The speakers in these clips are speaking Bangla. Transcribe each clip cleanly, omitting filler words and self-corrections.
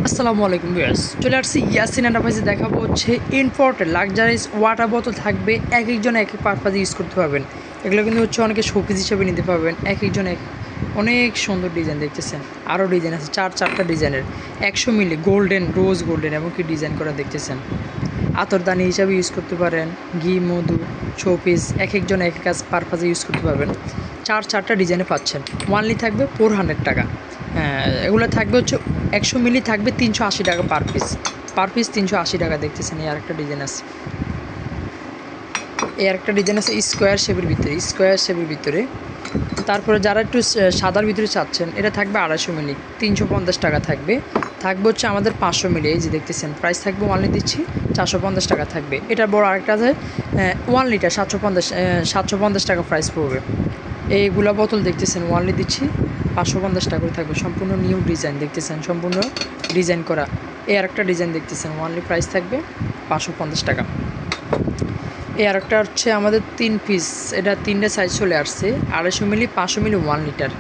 আসসালামু আলাইকুম ভিউয়ার্স, চলে আসছি ইয়াসিন এন্টারপ্রাইজে। দেখাবো হচ্ছে ইম্পোর্টেড লাক্সারিয়াস ওয়াটার বোতল থাকবে। এক একজন এক এক পারপাজে ইউজ করতে পারবেন। এগুলো কিন্তু হচ্ছে অনেকে শোপিস হিসেবে নিতে পারবেন। এক একজন অনেক সুন্দর ডিজাইন দেখতেছেন। আরও ডিজাইন আছে, চারটা ডিজাইনের 100 মিলি গোল্ডেন, রোজ গোল্ডেন এবং কি ডিজাইন করা দেখতেছেন। আতরদানি হিসাবে ইউজ করতে পারেন, ঘি, মধু, শোপিস এক একজন এক এক পারপাজে ইউজ করতে পারবেন। চারটা ডিজাইনে পাচ্ছেন। ওয়ানলি থাকবে 400 টাকা। এগুলো থাকবে হচ্ছে 100 মিলি থাকবে 380 টাকা পার পিস 380 টাকা দেখতেছেন। এই আরেকটা ডিজাইন আছে, স্কোয়ার শেপের ভিতরে। তারপরে যারা একটু সাদার ভিতরে চাচ্ছেন, এটা থাকবে 250 মিলি 350 টাকা থাকবে হচ্ছে আমাদের 500 মিলি। এই যে দেখতেছেন, প্রাইস থাকবে ওয়ানলি দিচ্ছি 450 টাকা থাকবে। এটার বড় আরেকটা আছে 1 লিটার 750 টাকা প্রাইস পড়বে। এইগুলা বোতল দেখতেছেন, ওয়ানলি দিচ্ছি 550 টাকা করে থাকবে। সম্পূর্ণ নিউ ডিজাইন দেখতেছেন, সম্পূর্ণ ডিজাইন করা। এই আরেকটা ডিজাইন দেখতেছেন, ওয়ানলি প্রাইস থাকবে 550 টাকা। এই আরেকটা হচ্ছে আমাদের 3 পিস, এটা 3টে সাইজ চলে আসছে, 250 মিলি, 500 মিলি, 1 লিটার।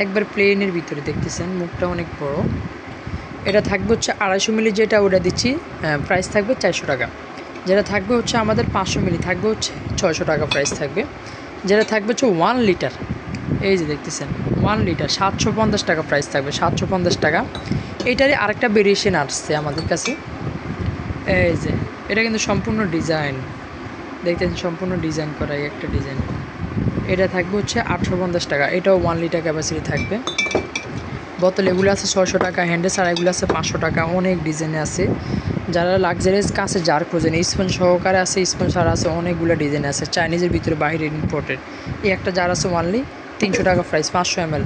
একবার প্লেনের ভিতরে দেখতেছেন, মুখটা অনেক বড়। এটা থাকবে হচ্ছে 250 মিলি, যেটা ওটা দিচ্ছি প্রাইস থাকবে 400 টাকা। যেটা থাকবে হচ্ছে আমাদের 500 মিলি থাকবে হচ্ছে 600 টাকা প্রাইস থাকবে। যেটা থাকবে হচ্ছে 1 লিটার, এই যে দেখতেছেন 1 লিটার 750 টাকা প্রাইস থাকবে, 750 টাকা। এইটারই আরেকটা ভেরিয়েশন আসছে আমাদের কাছে। এই যে এটা কিন্তু সম্পূর্ণ ডিজাইন দেখতেছেন, সম্পূর্ণ ডিজাইন করা। এই একটা ডিজাইন, এটা থাকবে হচ্ছে 850 টাকা। এটাও 1 লিটার ক্যাপাসিটি থাকবে। বোতল এগুলো আছে 600 টাকা, হ্যান্ডে ছাড়া এগুলো আছে 500 টাকা। অনেক ডিজাইনে আছে। যারা লাক্সারিয়াস কাছে জার খোঁজেন, স্পঞ্জ সহকারে আছে, স্পঞ্জ ছাড়া আছে, অনেকগুলো ডিজাইন আছে, চাইনিজের ভিতরে বাইরে ইম্পোর্টেড। এই একটা জার আছে ওয়ানলি 300 টাকা প্রাইস, 500 ml।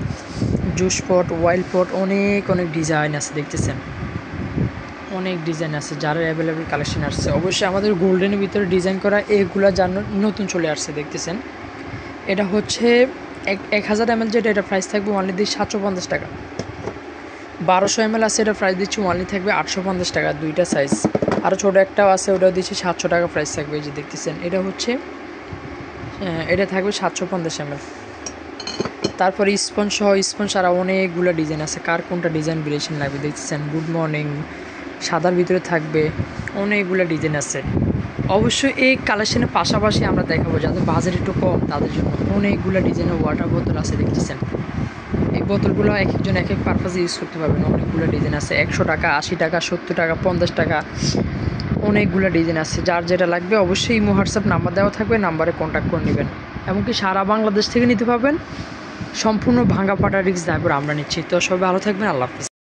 জুস পট, ওয়াইল্ড পট, অনেক ডিজাইন আছে দেখতেছেন, অনেক ডিজাইন আছে। যারা অ্যাভেলেবেল কালেকশন আসছে, অবশ্যই আমাদের গোল্ডেনের ভিতরে ডিজাইন করা এগুলা জানো নতুন চলে আসছে দেখতেছেন। এটা হচ্ছে 1000 ml, যেটা এটা প্রাইস থাকবে ওয়ানলি দিয়ে 750 টাকা। 1200 ml আছে, এটা প্রাইস দিচ্ছি ওয়ানলি থাকবে 850 টাকা। 2টা সাইজ, আরও ছোটো একটাও আছে, ওটাও দিচ্ছি 700 টাকা প্রাইস থাকবে। এই যে দেখতেছেন, এটা হচ্ছে এটা থাকবে 750 ml। তারপরে স্পঞ্জ সহ, স্পঞ্জ ছাড়া অনেকগুলো ডিজাইন আছে। কার কোনটা ডিজাইন ভেরিয়েশন লাগবে দেখতেছেন। গুড মর্নিং সাদার ভিতরে থাকবে, অনেকগুলো ডিজাইন আছে। অবশ্যই এই কালেকশনের পাশাপাশি আমরা দেখাবো যাদের বাজেট একটু কম, তাদের জন্য অনেকগুলো ডিজাইনের ওয়াটার বোতল আছে দেখতেছেন। এই বোতলগুলো এক একজন এক এক পারপাসে ইউজ করতে পারবেন। অনেকগুলো ডিজাইন আছে, 100 টাকা, 80 টাকা, 70 টাকা, 50 টাকা, অনেকগুলো ডিজাইন আছে। যার যেটা লাগবে অবশ্যই ইমো হোয়াটসঅ্যাপ নাম্বার দেওয়া থাকবে, নাম্বারে কন্ট্যাক্ট করে নেবেন। এমনকি সারা বাংলাদেশ থেকে নিতে পারবেন। সম্পূর্ণ ভাঙা পাটা রিস্ক ড্রাইভার আমরা নিচ্ছি। তো সবাই ভালো থাকবেন, আল্লাহ হাফিজ।